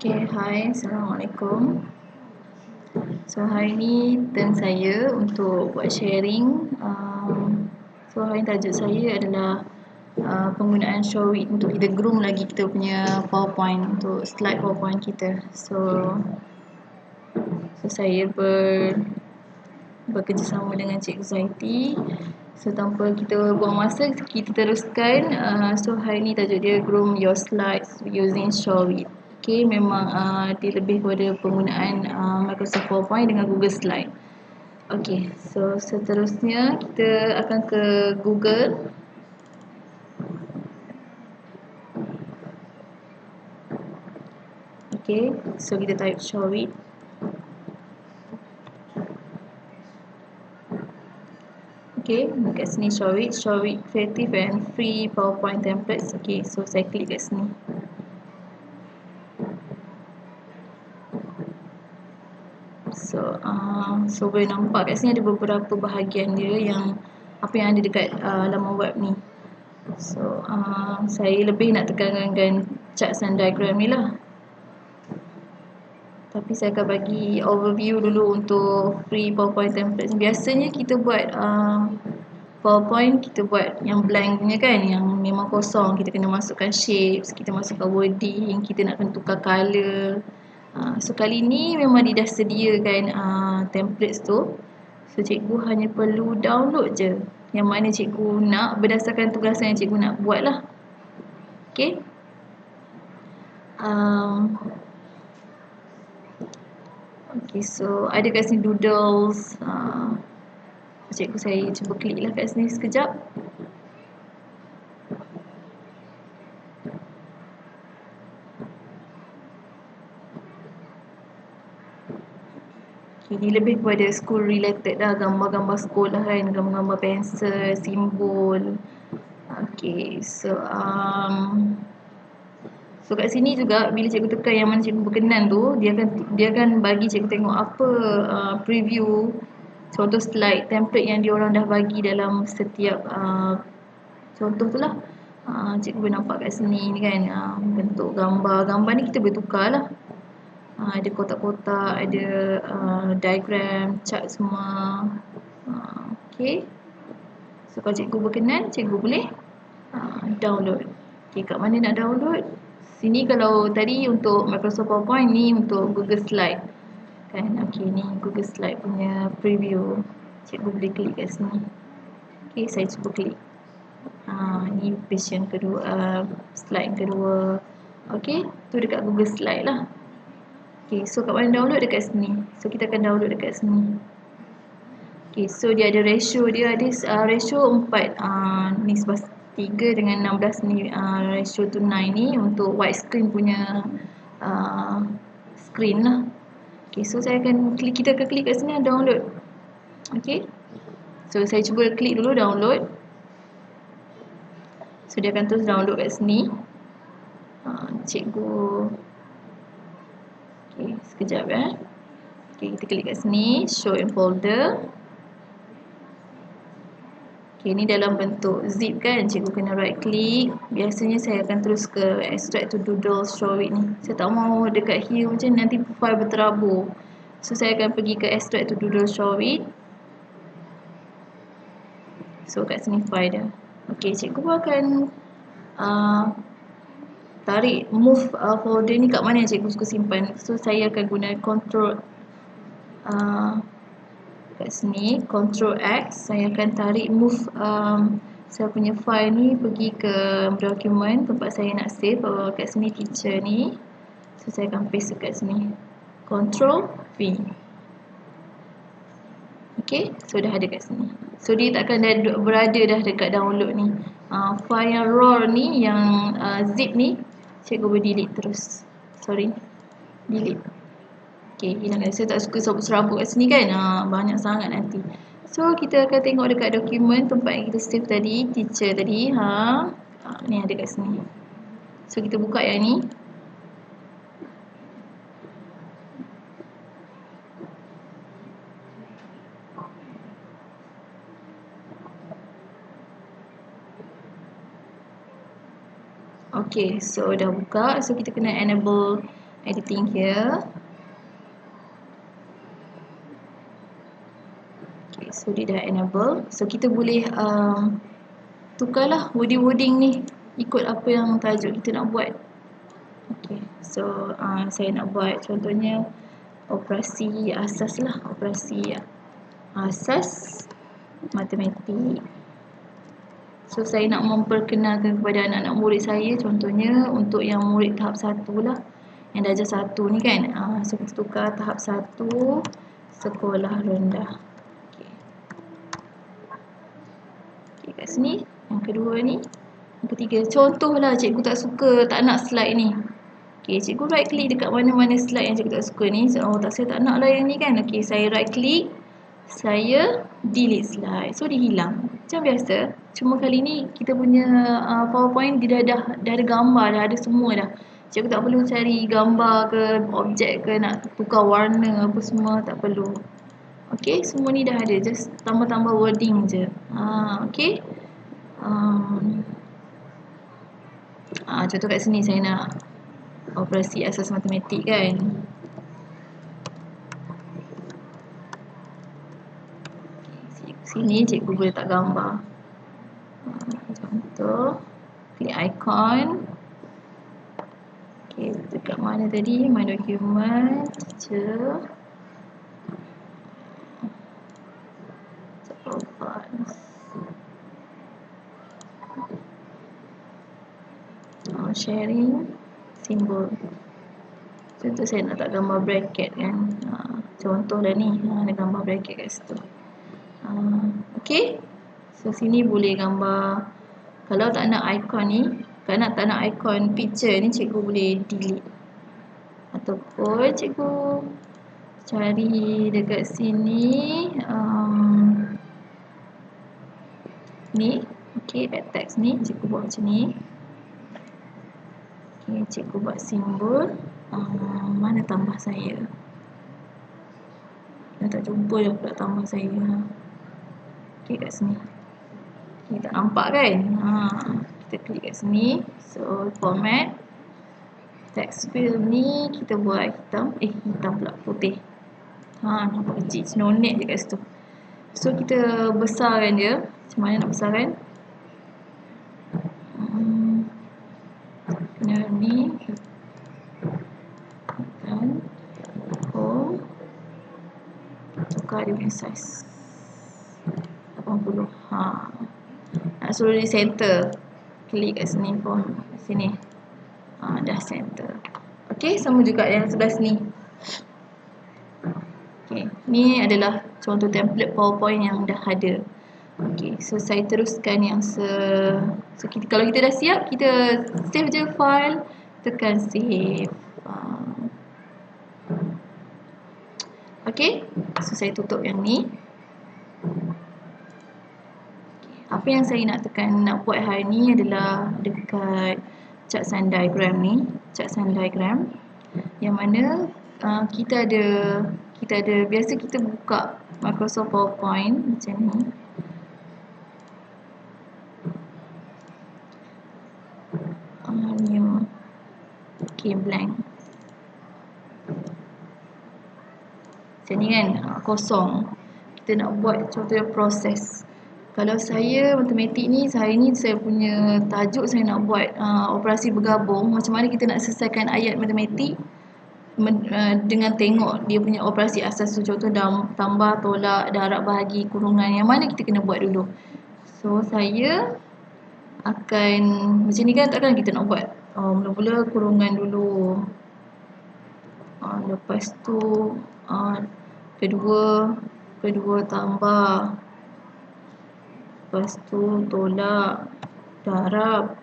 Okay, hi, Assalamualaikum. So hari ni turn saya untuk buat sharing. So hari ni tajuk saya adalah penggunaan Showit untuk kita groom lagi kita punya PowerPoint, untuk slide PowerPoint kita. So saya bekerjasama dengan Cikgu Zaiti. So tanpa kita buang masa, kita teruskan. So hari ni tajuk dia groom your slides using Showit. Okay, memang dia lebih kepada penggunaan Microsoft PowerPoint dengan Google Slide. Okay, so seterusnya kita akan ke Google. Okay, so kita type Showit. Okay, dekat sini Showit Creative and Free PowerPoint Templates. Okay, so saya klik kat sini. So boleh nampak kat sini ada beberapa bahagian dia yang apa yang ada dekat laman web ni. So saya lebih nak tekankan charts and diagram ni lah. Tapi saya akan bagi overview dulu untuk free PowerPoint templates. Biasanya kita buat PowerPoint, kita buat yang blank punya kan, yang memang kosong. Kita kena masukkan shapes, kita masukkan wording, kita nak kena tukar colour. So kali ni memang dia dah sediakan templates tu. So cikgu hanya perlu download je yang mana cikgu nak berdasarkan tugasan yang cikgu nak buat lah. Okay. Okay, so ada kat sini doodles. Cikgu saya cuba klik lah kat sini sekejap. Ini lebih kepada school related lah, gambar-gambar sekolah kan, gambar-gambar pensel, simbol. Okay, so kat sini juga bila cikgu tekan yang mana cikgu berkenan tu, dia akan bagi cikgu tengok apa preview contoh slide template yang dia orang dah bagi dalam setiap contoh tu lah. Cikgu boleh nampak kat sini ni kan, bentuk gambar ni kita boleh tukar lah. Ada kotak-kotak, ada diagram, chart semua. Okay. So kalau cikgu berkenan, cikgu boleh download. Okay, kat mana nak download? Sini kalau tadi untuk Microsoft PowerPoint, ni untuk Google Slide kan. Okay, ni Google Slide punya preview. Cikgu boleh klik kat sini. Okay, saya cuba klik. Ni page yang kedua, slide yang kedua. Okay, tu dekat Google Slide lah. Okay, so kat mana download? Dekat sini. So kita akan download dekat sini. Okay, so dia ada ratio. Dia ada ratio 4. Ni sebab 3 dengan 16 ni ratio to 9 ni untuk widescreen punya screen lah. Okay, so kita akan klik kat sini download. Okay, so saya cuba klik dulu download. So dia akan terus download kat sini. Cikgu okay, sekejap okay, kita klik kat sini show in folder. Okay, ni dalam bentuk zip kan, cikgu kena right click. Biasanya saya akan terus ke extract to doodle Showit ni. Saya tak mau dekat here macam nanti file berterabur. So saya akan pergi ke extract to doodle Showit. So kat sini file dia. Okay, cikgu akan tarik move folder ni kat mana yang cikgu suka simpan. So saya akan guna control kat sini Ctrl X, saya akan tarik move saya punya file ni pergi ke dokumen tempat saya nak save. Kat sini teacher ni, so saya akan paste dekat sini Ctrl V. Okay, so dah ada kat sini. So dia takkan berada dah dekat download ni. File yang raw ni, yang zip ni, cikgu boleh delete terus. Delete. Okay, hilangkan. Saya tak suka serabut kat sini kan. Banyak sangat nanti. So, kita akan tengok dekat dokumen tempat yang kita save tadi. Teacher tadi. Ni ada kat sini. So, kita buka yang ni. Okay, so dah buka. So, kita kena enable editing here. Okay, so dia dah enable. So kita boleh tukarlah wording ni ikut apa yang tajuk kita nak buat. Okay, so saya nak buat contohnya operasi asas lah, operasi asas matematik. So saya nak memperkenalkan kepada anak-anak murid saya, contohnya untuk yang murid tahap 1 lah, yang darjah 1 ni kan. So kita tukar tahap 1 sekolah rendah. Okay. Okay, kat sini yang kedua ni, yang ketiga. Contohlah cikgu tak suka, tak nak slide ni. Okay, cikgu right click dekat mana-mana slide yang cikgu tak suka ni. So, saya tak nak lah yang ni kan. Okay, saya right click, saya delete slide. So dia hilang. Macam biasa. Cuma kali ni kita punya PowerPoint dia dah ada gambar, dah ada semua dah. Cikgu tak perlu cari gambar ke objek ke, nak tukar warna apa semua tak perlu. Okay, semua ni dah ada. Just tambah-tambah wording je. Okay. Contoh kat sini saya nak operasi asas matematik kan. Sini cikgu boleh letak gambar. Contoh, klik icon. Okay, dekat mana tadi? My document, teacher. Sharing, simbol. Contoh saya nak letak gambar bracket kan. Contoh dah ni, ada gambar bracket kat situ. Okay. So sini boleh gambar. Kalau tak nak icon ni, kalau tak nak icon picture ni, cikgu boleh delete. Ataupun cikgu cari dekat sini ni. Okay, add text ni cikgu buat macam ni. Okay, cikgu buat simbol. Mana tambah saya? Dah tak jumpa dah pula tambah saya. Okay, kat sini. Okay, tak nampak kan? Kita klik kat sini. So, format. Text field ni kita buat hitam. Hitam pula, putih. Nampak kecil. Snownet je kat situ. So, kita besarkan dia. Macam mana nak besarkan? Ni. Dan home. Tukar dia punya size 80. Nak suruh di center, klik kat sini pun sini. Dah center. Okay, sama juga yang sebelah sini. Okay, ni adalah contoh template PowerPoint yang dah ada. Okay, so saya teruskan yang kalau kita dah siap, kita save je file, tekan save. Okay, so saya tutup yang ni. Apa yang saya nak buat hari ni adalah dekat chart sun diagram ni, chart sun diagram yang mana kita ada biasa kita buka Microsoft PowerPoint macam ni. New. Okay, blank. Macam ni kan, kosong. Kita nak buat contohnya proses. Kalau saya matematik ni, saya punya tajuk saya nak buat operasi bergabung. Macam mana kita nak selesaikan ayat matematik dengan tengok dia punya operasi asas tu. Contoh tambah, tolak, darab, bahagi, kurungan. Yang mana kita kena buat dulu. So saya akan macam ni kan, takkan kita nak buat mula-mula kurungan dulu. Lepas tu kedua tambah. Lepas tu tolak, darab,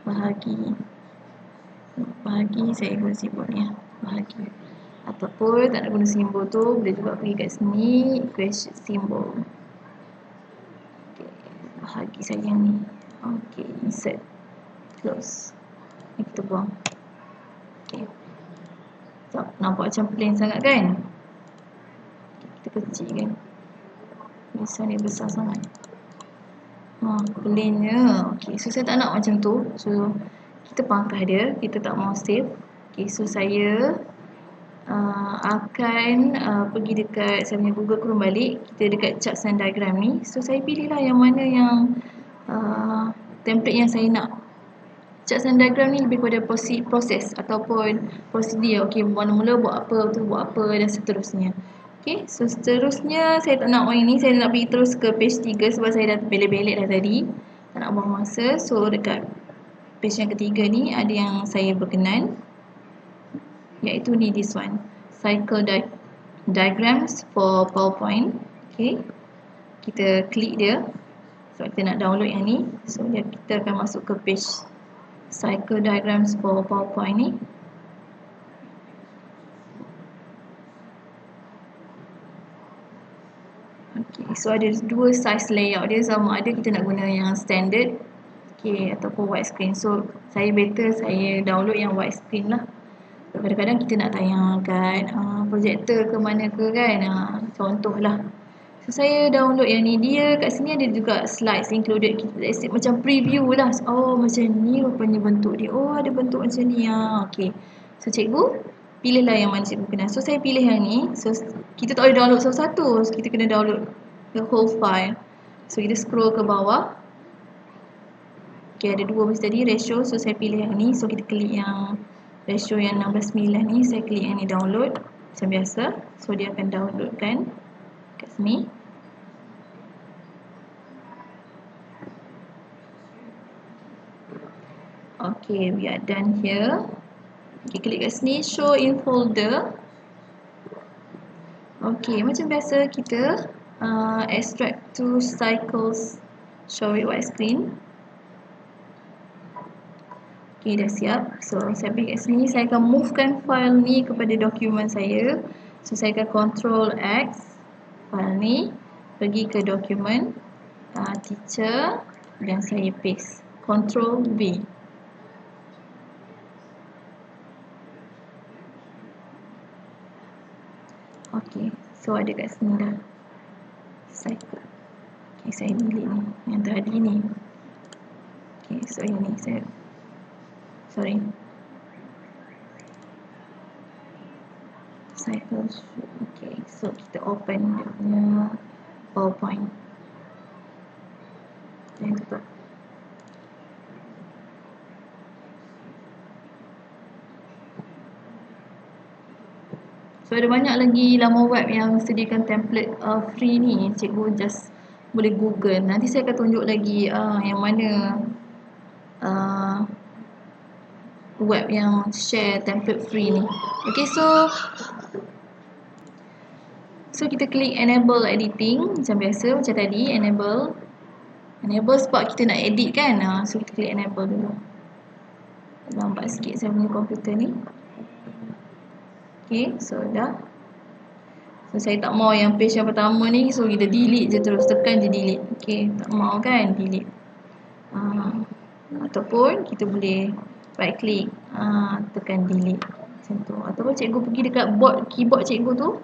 bahagi saya guna simbol ni, bahagi. Ataupun tak nak guna simbol tu, boleh juga pergi kat sini, equation simbol. Okay, bahagi saya yang ni. Okay, insert, close. Ni kita buang. Okay, tak nampak macam plain sangat kan? Kita kecilkan. Tulisan ni besar sangat. Plainnya. Okay, so saya tak nak macam tu. So kita pangkah dia, kita tak mau save. Okay, so saya akan pergi dekat saya punya Google Chrome balik, kita dekat charts and diagram ni. So saya pilihlah yang mana yang template yang saya nak. Charts and diagram ni lebih kepada proses ataupun prosedur. Okay, mula-mula buat apa, tu buat apa dan seterusnya. Okay, so seterusnya saya tak nak ini, saya nak pergi terus ke page 3 sebab saya dah belik-belik dah tadi. Tak nak buang masa. So dekat page yang ketiga ni ada yang saya berkenan, iaitu ni, this one, cycle diagrams for PowerPoint. Okay, kita klik dia sebab kita nak download yang ni. So kita akan masuk ke page cycle diagrams for PowerPoint ni. Okay, so ada dua size layout dia, sama ada kita nak guna yang standard, okay, ataupun widescreen. So saya download yang widescreen lah. Kadang-kadang kita nak tayangkan projector ke mana ke kan, contoh lah. So saya download yang ni, dia kat sini ada juga slides included, macam preview lah. Oh macam ni rupanya bentuk dia, oh ada bentuk macam ni. Okay, so cikgu pilihlah yang mana cikgu kenal. So saya pilih yang ni. So kita tak boleh download satu-satu, so kita kena download the whole file. So kita scroll ke bawah. Okay, ada dua macam tadi ratio, so saya pilih yang ni. So kita klik yang ratio yang 16:9 ni, saya klik yang ni download macam biasa. So dia akan downloadkan kat sini. Okay, we are done here. Okay, klik kat sini show in folder. Okay, macam biasa kita extract to cycles, show it widescreen. Okay, dah siap. So saya pergi kat sini, saya akan movekan file ni kepada dokumen saya. So saya akan Ctrl X file ni, pergi ke dokumen teacher dan saya paste, Ctrl V. Okay, so ada kat sini dah cycle. Okay, saya delete ni, yang tadi ni. Okay, so yang ni sorry, cycle. Okay, so kita open dia punya PowerPoint dan tutup. So ada banyak lagi laman web yang sediakan template free ni, cikgu just boleh google. Nanti saya akan tunjuk lagi yang mana web yang share template free ni. Okay, so kita klik enable editing macam biasa, macam tadi, enable sebab kita nak edit kan. So kita klik enable dulu. Lambat sikit saya punya komputer ni. Okay, so dah. So saya tak mau yang page yang pertama ni, so kita delete je terus, tekan je delete. Okay, tak mau kan delete. Ataupun kita boleh right click, tekan delete macam tu. Ataupun cikgu pergi dekat keyboard cikgu tu,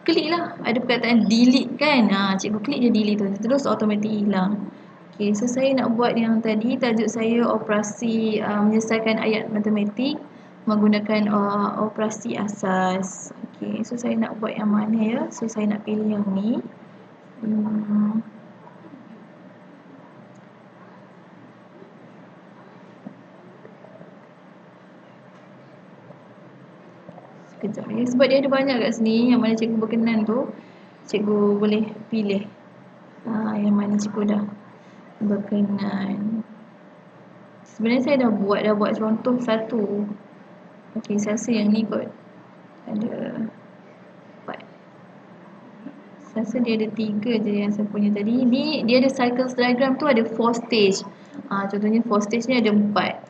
klik lah, ada perkataan delete kan, cikgu klik je delete tu, terus automatik hilang. Okay, so saya nak buat yang tadi, tajuk saya operasi menyelesaikan ayat matematik menggunakan operasi asas. Okay, so saya nak buat yang mana ya? So saya nak pilih yang ni. Sekejap ya, sebab dia ada banyak kat sini, yang mana cikgu berkenan tu cikgu boleh pilih yang mana cikgu dah berkenan. Sebenarnya saya dah buat contoh satu. Okay, saya rasa yang ni kot ada 4. Saya rasa dia ada 3 je yang saya punya tadi. Ni dia ada cycles diagram tu ada 4 stage. Contohnya 4 stage ni ada 4.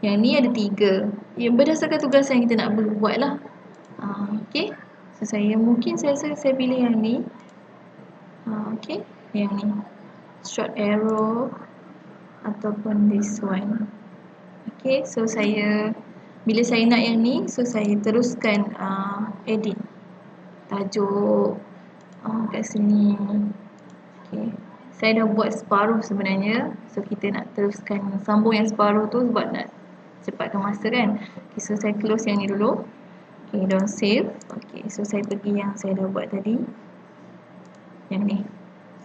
Yang ni ada 3. Yang berdasarkan tugas yang kita nak buat lah. Okay, so saya rasa saya pilih yang ni. Okay, yang ni short arrow ataupun this one. Okay, so bila saya nak yang ni, so saya teruskan edit tajuk kat sini. Okay, Saya dah buat separuh sebenarnya. So kita nak teruskan sambung yang separuh tu sebab nak cepatkan masa kan. Okay, so saya close yang ni dulu. Okay, don't save. Okay, so saya pergi yang saya dah buat tadi. Yang ni.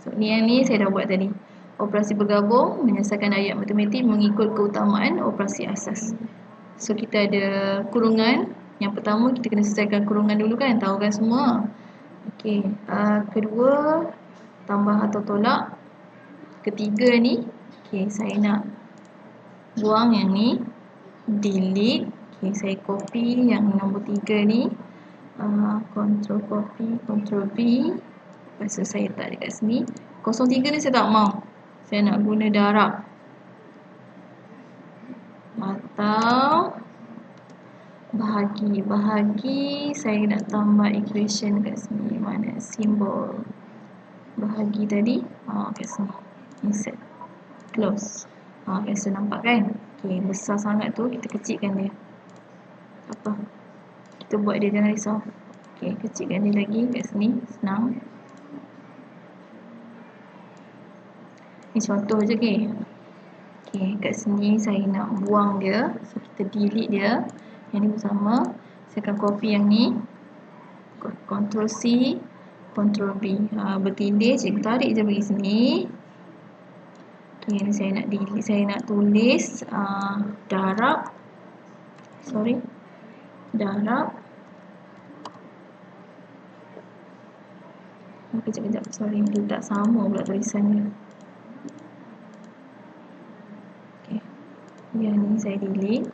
So yang ni saya dah buat tadi. Operasi bergabung menyelesaikan ayat matematik mengikut keutamaan operasi asas. So kita ada kurungan. Yang pertama kita kena selesaikan kurungan dulu kan. Tahu kan semua. Okay, kedua tambah atau tolak. Ketiga ni, okay, saya nak buang yang ni, delete. Okay, saya copy yang nombor 3 ni, control copy, control V. Lepas tu saya letak dekat sini. 03 ni saya tak mau. Saya nak guna darab. Atau bahagi. Bahagi saya nak tambah equation kat sini. Mana simbol bahagi tadi? Kat sini. Insert. Close. Biasa nampak kan? Okay, besar sangat tu kita kecilkan dia. Apa? Kita buat dia, jangan risau. Okay, kecilkan dia lagi kat sini. Senang. Ni contoh je okay. Okay, kat sini saya nak buang dia. So kita delete dia. Yang ni bersama. Saya akan copy yang ni. Ctrl C, Ctrl V. Bertindih, cikgu tarik je pergi sini. Okay, ni saya nak delete, saya nak tulis darab. Darab. Kejap, sorry, dia tak sama pula tulisannya. Okay, yang ni saya delete.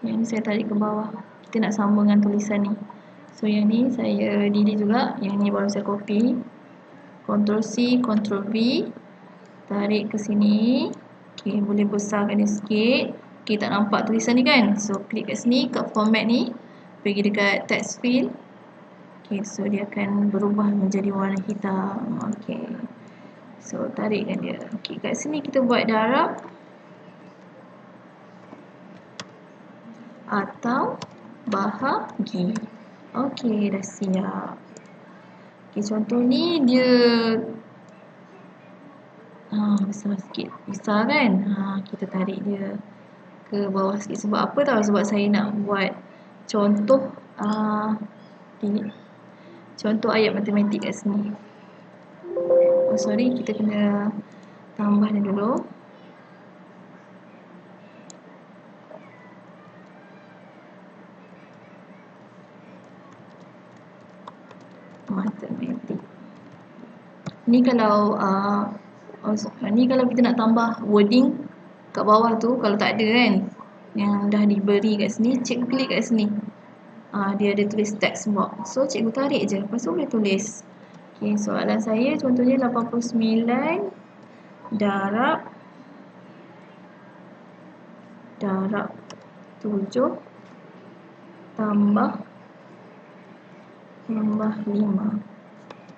Yang ni saya tarik ke bawah. Kita nak sama dengan tulisan ni. So yang ni saya delete juga. Yang ni baru saya copy. Ctrl C, Ctrl V. Tarik ke sini. Okay, boleh besarkan dia sikit. Okay, tak nampak tulisan ni kan? So klik kat sini, kat format ni. Pergi dekat text field. Okay, so dia akan berubah menjadi warna hitam. Okay, so tarikkan dia. Okay, kat sini kita buat darab atau bahagi. Okay, dah siap. Okay, contoh ni dia besar sikit. Besar kan? Kita tarik dia ke bawah sikit. Sebab apa tahu? Sebab saya nak buat contoh contoh ayat matematik kat sini. Sorry, kita kena tambah dia dulu. Matematik. Ni kalau kita nak tambah wording kat bawah tu, kalau tak ada kan yang dah diberi kat sini, cikgu klik kat sini. Dia ada tulis text box. So cikgu tarik je, lepas tu boleh tulis. Okay, soalan saya contohnya 89 darab 7 tambah 5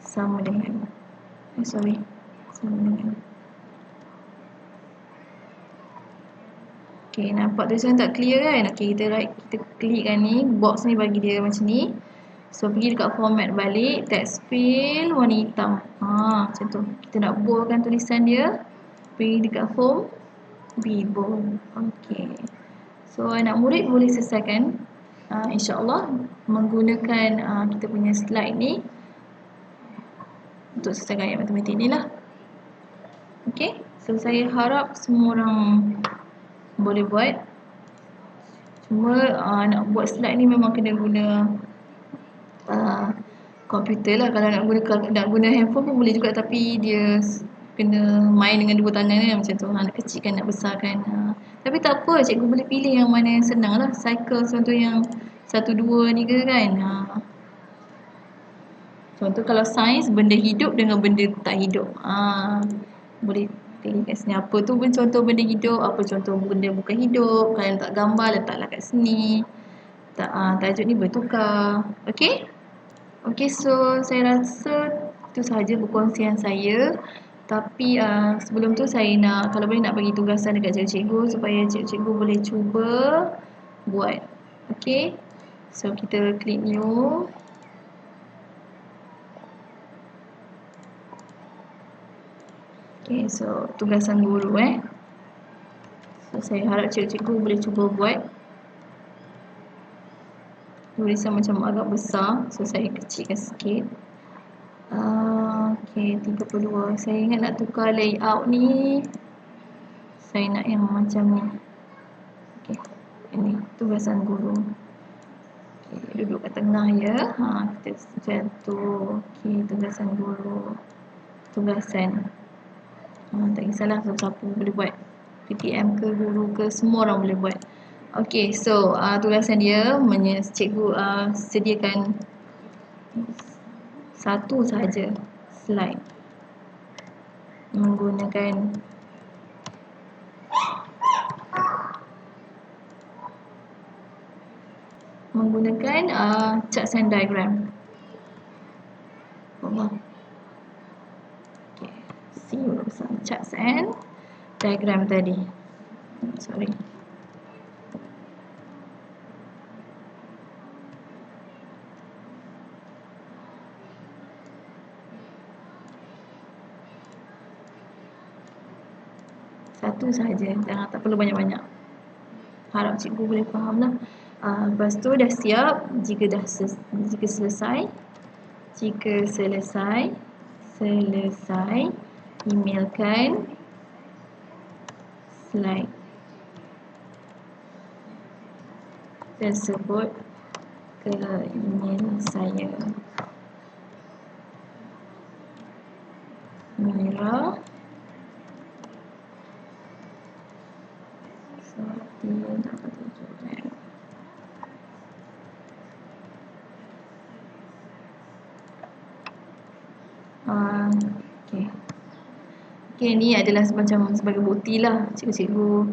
sama dengan okay, nampak tulisan tak clear kan? Okay, kita klikkan ni, box ni bagi dia macam ni. So pergi dekat format balik, text field warna hitam. Macam tu. Kita nak boldkan tulisan dia. Pergi dekat home, be bold. Okay. So anak murid boleh selesaikan insya-Allah menggunakan kita punya slide ni untuk selesaikan ayat matematik ni lah. Okay. So saya harap semua orang boleh buat. Cuma nak buat slide ni memang kena guna komputer lah. Kalau nak guna handphone pun boleh juga, tapi dia kena main dengan dua tangan kan, macam tu. Nak kecilkan, nak besarkan. Tapi tak apa, cikgu boleh pilih yang mana yang senang lah. Cycle contoh yang 1, 2, 3 kan. Contoh kalau sains, benda hidup dengan benda tak hidup. Boleh pilih kat sini. Apa tu contoh benda hidup, apa contoh benda bukan hidup. Kalau letak gambar, letaklah kat sini. Tajuk ni bertukar. Okay? Okay, so saya rasa itu sahaja perkongsian saya. Tapi sebelum tu saya nak, kalau boleh nak bagi tugasan dekat cikgu-cikgu supaya cikgu-cikgu boleh cuba buat. Okay, so kita klik new. Okay, so tugasan guru So saya harap cikgu-cikgu boleh cuba buat. Tulisan macam agak besar, so saya kecilkan sikit. Okay, 32. Saya ingat nak tukar layout ni. Saya nak yang macam ni. Okay, ini tugasan guru. Okay, duduk kat tengah ya. Kita macam tu. Okay, tugasan guru. Tugasan. Tak kisahlah siapa boleh buat. PTM ke guru ke, semua orang boleh buat. Okay, so tugasan dia cikgu sediakan satu sahaja slide menggunakan charts and diagram. Okay, see urusan charts and diagram tadi. Sorry. Satu sahaja, jangan, tak perlu banyak-banyak. Harap cikgu boleh faham lah. Lepas tu dah siap. Jika selesai, emailkan slide tersebut ke email saya. Mira Okay, ni adalah sebagai bukti lah cikgu-cikgu.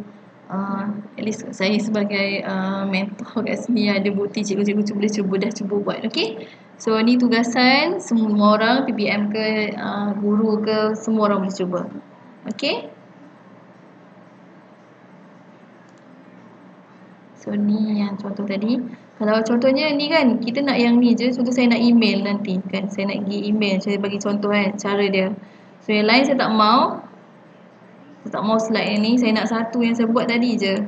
At least saya sebagai mentor kat sini ada bukti cikgu-cikgu boleh cuba buat. Okay, so ni tugasan semua orang, PPM ke guru ke, semua orang boleh cuba. Okay, so ni yang contoh tadi. Kalau contohnya ni kan, kita nak yang ni je. Contoh saya nak email nanti kan, saya nak pergi email. Saya bagi contoh cara dia. So yang lain saya tak mau. Saya tak mau slide yang ni. Saya nak satu yang saya buat tadi je.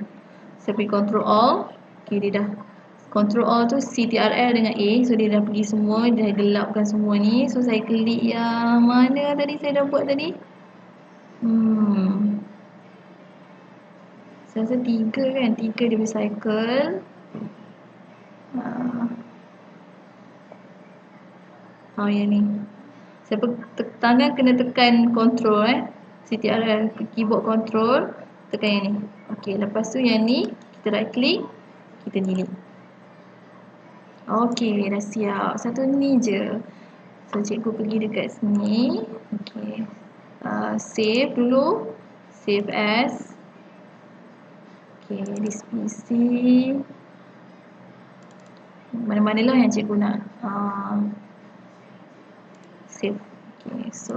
Saya pergi control all. Okay, dia dah control all tu CTRL dengan A. So dia dah pergi semua. Dia dah gelapkan semua ni. So saya klik yang mana tadi saya dah buat tadi. Saya rasa 3 kan. 3 dia bercycle. Yang ni. Saya tangan kena tekan control CTRL, keyboard control, tekan yang ni. Okay, lepas tu yang ni kita right click, kita delete. Okay, dah siap. Satu ni je. So cikgu pergi dekat sini. Okay, save dulu. Save as. Okay, this PC. Mana-manalah yang cikgu nak save. Okay, so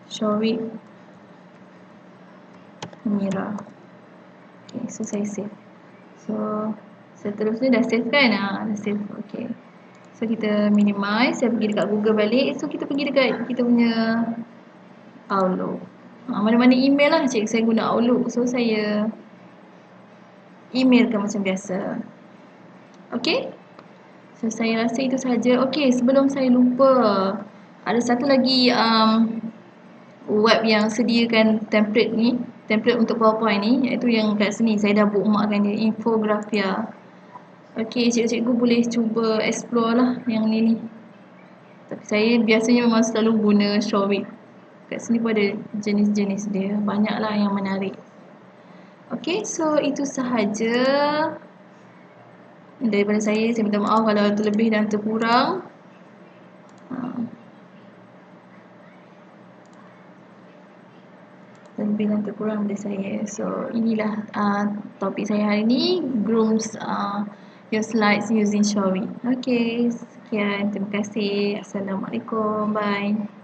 show it Mira. Okay, so saya save. So seterusnya dah save kan? Dah save. Okay, so kita minimize. Saya pergi dekat Google balik. So kita pergi dekat kita punya Outlook. Mana-mana email lah, cikgu saya guna Outlook. So saya emailkan macam biasa. Okay, so saya rasa itu sahaja. Okay, sebelum saya lupa, ada satu lagi web yang sediakan template ni, template untuk PowerPoint ni, iaitu yang kat sini saya dah bookmarkkan dia, Infografia. Okay, cikgu-cikgu boleh cuba explore lah yang ni. Tapi saya biasanya memang selalu guna Showit. Kat sini pun ada jenis-jenis dia, banyaklah yang menarik. Okay, so itu sahaja daripada saya. Saya minta maaf kalau terlebih dan terkurang. Lebih dan terkurang dari saya. So inilah topik saya hari ini, grooms your slides using Showit. Okay, sekian, terima kasih. Assalamualaikum, bye.